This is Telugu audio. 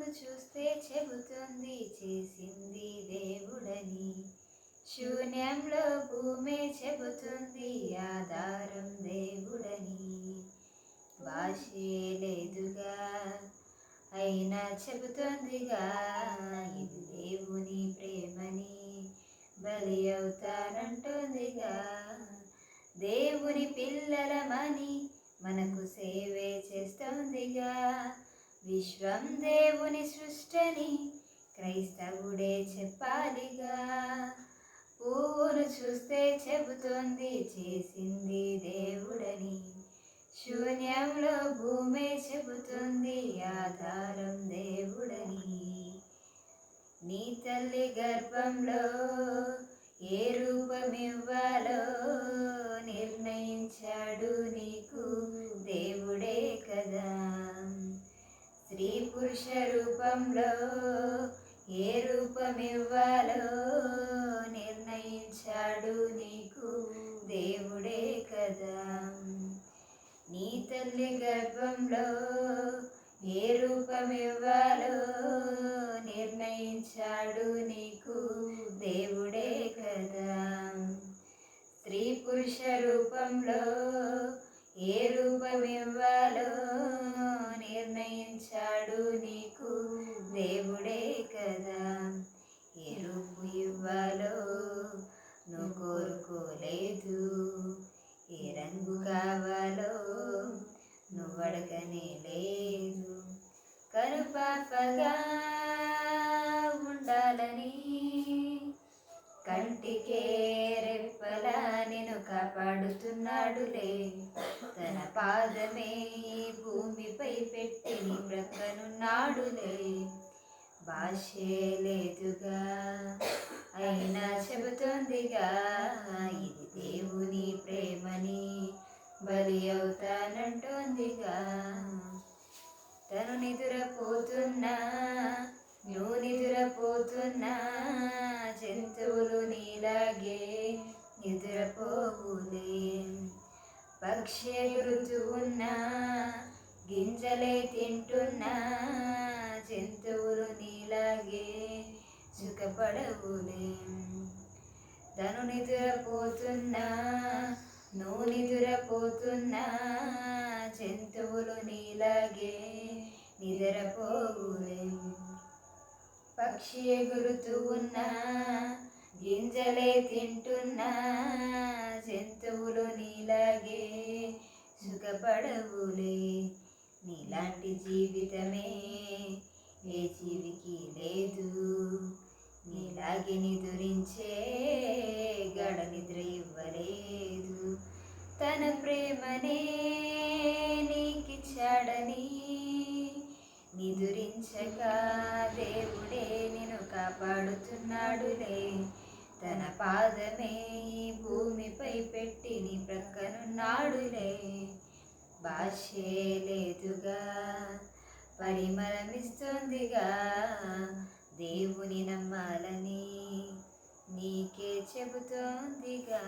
చూస్తే చెబుతుంది చేసింది దేవుడని. శూన్యంలో భూమి చెబుతుంది ఆధారం దేవుడని. భాషే లేదుగా అయినా చెబుతుందిగా ఇది దేవుని ప్రేమని, బలి అవుతానంటుందిగా. దేవుని పిల్లలమని మనకు సేవే చేస్తుందిగా. విశ్వం దేవుని సృష్టిని క్రైస్తవుడే చెప్పాలిగా. పువ్వును చూస్తే చెబుతుంది చేసింది దేవుడని. శూన్యంలో భూమి చెబుతుంది ఆధారం దేవుడని. నీ తల్లి గర్భంలో ఏ రూపమివ్వాలో నిర్ణయించాడు నీకు దేవుడే కదా. స్త్రీ పురుష రూపంలో ఏ రూపమివ్వాలో నిర్ణయించాడు నీకు దేవుడే కదా. నీ తల్లి గర్భంలో ఏ రూపమివ్వాలో నిర్ణయించాడు నీకు దేవుడే కదా. స్త్రీ పురుష రూపంలో ఏ రూపమివ్వాలో నిర్ణయించాడు నీకు దేవుడే కదా. ఏ రూపు ఇవ్వాలో నువ్వు కోరుకోలేదు, ఏ రంగు కావాలో నువ్వు అడగనే లేదు. కనుపాపగా ఉండాలని కంటికే రెప్పలా నేను కాపాడుతున్నాడులే. తన పాదమే భూమిపై పెట్టి నీ ప్రక్కనున్నాడులే. భాషే లేదుగా అయినా చెబుతోందిగా ఇది దేవుని ప్రేమని, బలి అవుతానంటోందిగా. తను నిదురపోతున్నా నువ్వు నిదురపోతున్నా జంతువులు నీలాగే నిద్రపోవులే. పక్షి ఎగురుతూ ఉన్నా గింజలే తింటున్నా జంతువులు నీలాగే సుఖపడవులే. తను నిద్రపోతున్నా నువ్వు నిద్రపోతున్నా జంతువులు నీలాగే నిద్రపోవులే. పక్షి ఎగురుతూ ఉన్నా గింజలే తింటున్నా జంతువులు నీలాగే సుఖపడవులే. నీలాంటి జీవితమే ఏ జీవికి లేదు, నీలాగే నిదురించే గడ నిద్ర ఇవ్వలేదు. తన ప్రేమనే నీకిచ్చాడని నిదురించక దేవుడే నిన్ను కాపాడుతున్నాడులే. తన పాదమే భూమిపై పెట్టి నీ ప్రక్కనున్నాడులే. భాషే లేదుగా పరిమళమిస్తుందిగా దేవుని నమ్మాలని నీకే చెబుతోందిగా.